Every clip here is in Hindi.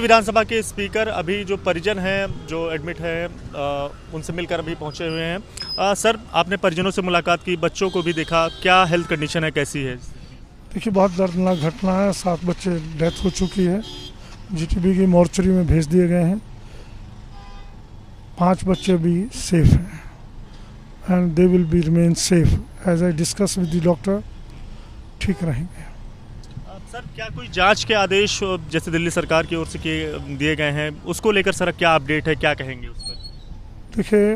विधानसभा के स्पीकर अभी जो परिजन हैं जो एडमिट हैं उनसे मिलकर अभी पहुंचे हुए हैं। सर, आपने परिजनों से मुलाकात की, बच्चों को भी देखा, क्या हेल्थ कंडीशन है, कैसी है? देखिए, बहुत दर्दनाक घटना है। 7 बच्चे डेथ हो चुकी है, जीटीबी की मॉर्चरी में भेज दिए गए हैं। 5 बच्चे भी सेफ हैं and they will be remain safe as I discuss with the doctor. ठीक रहेंगे। सर, क्या कोई जांच के आदेश जैसे दिल्ली सरकार की ओर से दिए गए हैं, उसको लेकर सर क्या अपडेट है, क्या कहेंगे उस पर? देखिए,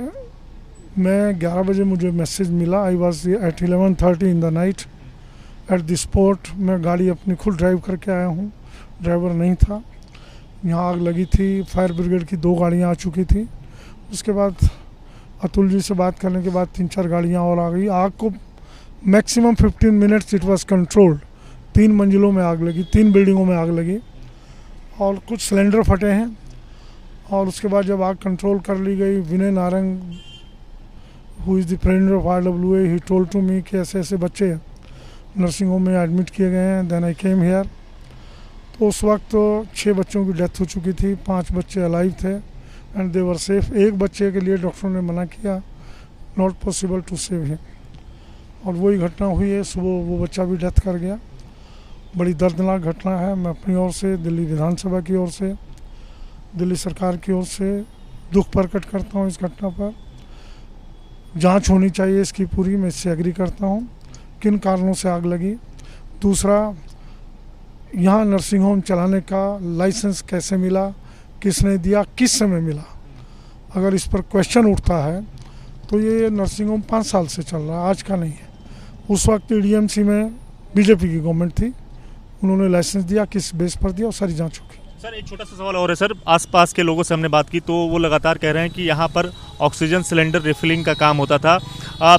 मैं 11 बजे मुझे मैसेज मिला। I was at 11:30 in the night at the spot. मैं गाड़ी अपनी खुद ड्राइव करके आया हूँ, ड्राइवर नहीं था। यहाँ आग लगी थी, फायर ब्रिगेड की 2 गाड़ियाँ आ चुकी थी। उसके बाद अतुल जी से बात करने के बाद 3-4 गाड़ियाँ और आ गई। आग को maximum 15 minutes it was controlled. 3 मंजिलों में आग लगी, 3 बिल्डिंगों में आग लगी और कुछ सिलेंडर फटे हैं। और उसके बाद जब आग कंट्रोल कर ली गई, Vinay Narang who is the president of RWA, he told to me कि ऐसे ऐसे बच्चे नर्सिंग होम में एडमिट किए गए हैं। Then I came here. तो उस वक्त तो 6 बच्चों की डेथ हो चुकी थी, 5 बच्चे अलाइव थे एंड दे वर सेफ। एक बच्चे के लिए डॉक्टरों ने मना किया, not possible to save him. और वही घटना हुई है, सुबह वो बच्चा भी डेथ कर गया। बड़ी दर्दनाक घटना है। मैं अपनी ओर से, दिल्ली विधानसभा की ओर से, दिल्ली सरकार की ओर से दुख प्रकट करता हूँ इस घटना पर। जांच होनी चाहिए इसकी पूरी, मैं इससे एग्री करता हूँ। किन कारणों से आग लगी। दूसरा, यहाँ नर्सिंग होम चलाने का लाइसेंस कैसे मिला, किसने दिया, किस समय मिला। अगर इस पर क्वेश्चन उठता है तो ये नर्सिंग होम 5 साल से चल रहा है, आज का नहीं है। उस वक्त DMC में बीजेपी की गवर्नमेंट थी, उन्होंने लाइसेंस दिया, किस बेस पर दिया, और सारी जांच होगी। सर, एक छोटा सा सवाल और है सर। आसपास के लोगों से हमने बात की तो वो लगातार कह रहे हैं कि यहाँ पर ऑक्सीजन सिलेंडर रिफिलिंग का काम होता था।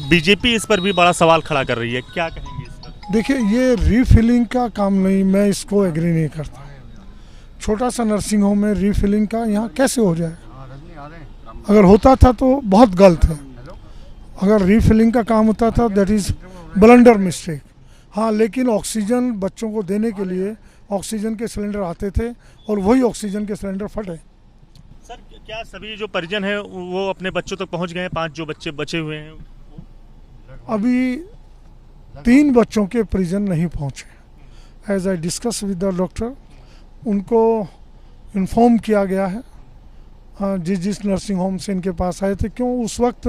बीजेपी इस पर भी बड़ा सवाल खड़ा कर रही है, क्या कहेंगे इस पर? देखिए, ये रीफिलिंग का काम नहीं, मैं इसको एग्री नहीं करता। छोटा सा नर्सिंग होम में रीफिलिंग का यहाँ कैसे हो जाएगा? अगर होता था तो बहुत गलत है। अगर रीफिलिंग का काम होता था दैट इज़ ब्लंडर मिस्टेक। हाँ, लेकिन ऑक्सीजन बच्चों को देने के लिए ऑक्सीजन के सिलेंडर आते थे और वही ऑक्सीजन के सिलेंडर फटे। सर, क्या सभी जो परिजन हैं वो अपने बच्चों तक पहुँच गए हैं? 5 जो बच्चे बचे हुए हैं अभी 3 बच्चों के परिजन नहीं पहुँचे। As I discuss with the doctor, उनको इन्फॉर्म किया गया है जिस नर्सिंग होम से इनके पास आए थे। क्यों, उस वक्त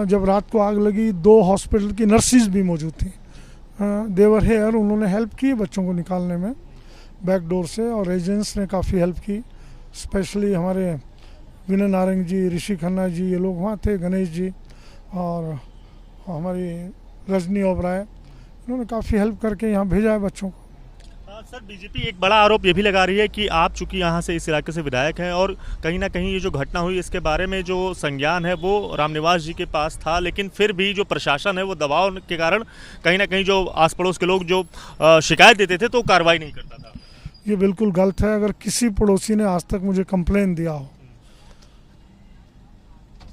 जब रात को आग लगी 2 हॉस्पिटल की नर्सिस भी मौजूद थी। देवर हेयर, उन्होंने हेल्प की बच्चों को निकालने में बैक डोर से, और एजेंट्स ने काफ़ी हेल्प की। स्पेशली हमारे विनय नारंग जी, ऋषि खन्ना जी, ये लोग वहाँ थे, गणेश जी और हमारी रजनी ओबराय, इन्होंने काफ़ी हेल्प करके यहाँ भेजा है बच्चों को। सर, बीजेपी एक बड़ा आरोप ये भी लगा रही है कि आप चूंकि यहाँ से इस इलाके से विधायक हैं और कहीं ना कहीं ये जो घटना हुई इसके बारे में जो संज्ञान है वो रामनिवास जी के पास था, लेकिन फिर भी जो प्रशासन है वो दबाव के कारण कहीं ना कहीं जो आस पड़ोस के लोग जो शिकायत देते थे तो कार्रवाई नहीं करता था। ये बिल्कुल गलत है। अगर किसी पड़ोसी ने आज तक मुझे कंप्लेन दिया हो,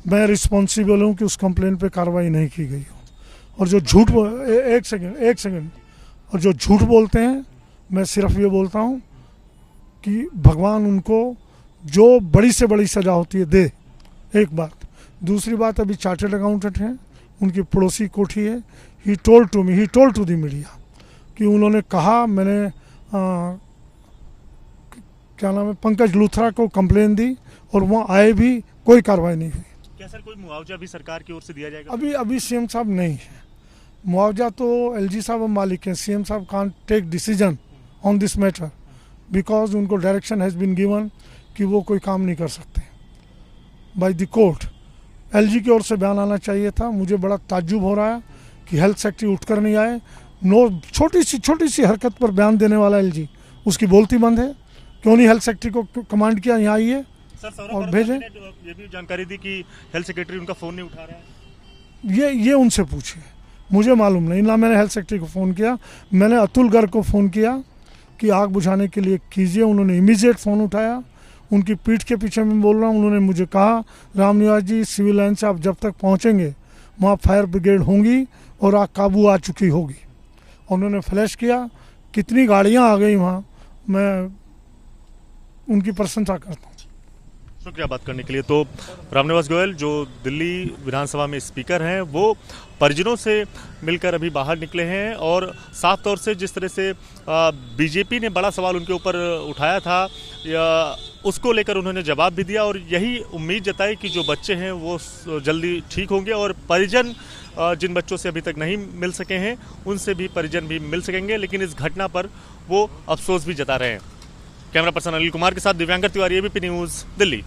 मैं रिस्पॉन्सिबल हूँ कि उस कंप्लेन पे कार्रवाई नहीं की गई हो। और जो झूठ एक सेकेंड और जो झूठ बोलते हैं, मैं सिर्फ ये बोलता हूँ कि भगवान उनको जो बड़ी से बड़ी सज़ा होती है दे, एक बात। दूसरी बात, अभी चार्टर्ड अकाउंटेंट हैं, उनकी पड़ोसी कोठी है। He told to the media कि उन्होंने कहा, मैंने क्या नाम है, पंकज लूथरा को कंप्लेन दी और वहाँ आए भी, कोई कार्रवाई नहीं हुई। क्या सर कोई मुआवजा भी सरकार की ओर से दिया जाएगा? अभी CM साहब नहीं है। मुआवजा तो LG साहब मालिक हैं। CM साहब can't take decision on this matter because उनको डायरेक्शन हैज़ बीन गिवन कि वो कोई काम नहीं कर सकते बाय द कोर्ट। LG की ओर से बयान आना चाहिए था। मुझे बड़ा ताज्जुब हो रहा है कि हेल्थ सेक्रेटरी उठकर नहीं आए। छोटी सी हरकत पर बयान देने वाला LG, उसकी बोलती बंद है। क्यों नहीं हेल्थ सेक्रेटरी को कमांड किया, यहाँ आइए और भेजें। ये भी जानकारी दी कि हेल्थ सेक्रेटरी उनका फ़ोन नहीं उठा रहा है। ये उनसे पूछिए, मुझे मालूम नहीं ना। मैंने हेल्थ सेक्रेटरी को फ़ोन किया, मैंने अतुल गर्ग को फ़ोन किया कि आग बुझाने के लिए कीजिए, उन्होंने इमीडिएट फ़ोन उठाया। उनकी पीठ के पीछे मैं बोल रहा हूँ, उन्होंने मुझे कहा, रामनिवास जी सिविल लाइन से आप जब तक पहुँचेंगे वहाँ फायर ब्रिगेड होंगी और आग काबू आ चुकी होगी। उन्होंने फ्लैश किया, कितनी गाड़ियाँ आ गई वहाँ, मैं उनकी प्रशंसा करता हूँ। शुक्रिया बात करने के लिए। तो रामनिवास गोयल जो दिल्ली विधानसभा में स्पीकर हैं, वो परिजनों से मिलकर अभी बाहर निकले हैं और साफ तौर से जिस तरह से बीजेपी ने बड़ा सवाल उनके ऊपर उठाया था, या उसको लेकर उन्होंने जवाब भी दिया और यही उम्मीद जताई कि जो बच्चे हैं वो जल्दी ठीक होंगे और परिजन जिन बच्चों से अभी तक नहीं मिल सके हैं उनसे भी परिजन भी मिल सकेंगे। लेकिन इस घटना पर वो अफसोस भी जता रहे हैं। कैमरा पर्सन अनिल कुमार के साथ दिव्यांकर तिवारी, एबीपी न्यूज़, दिल्ली।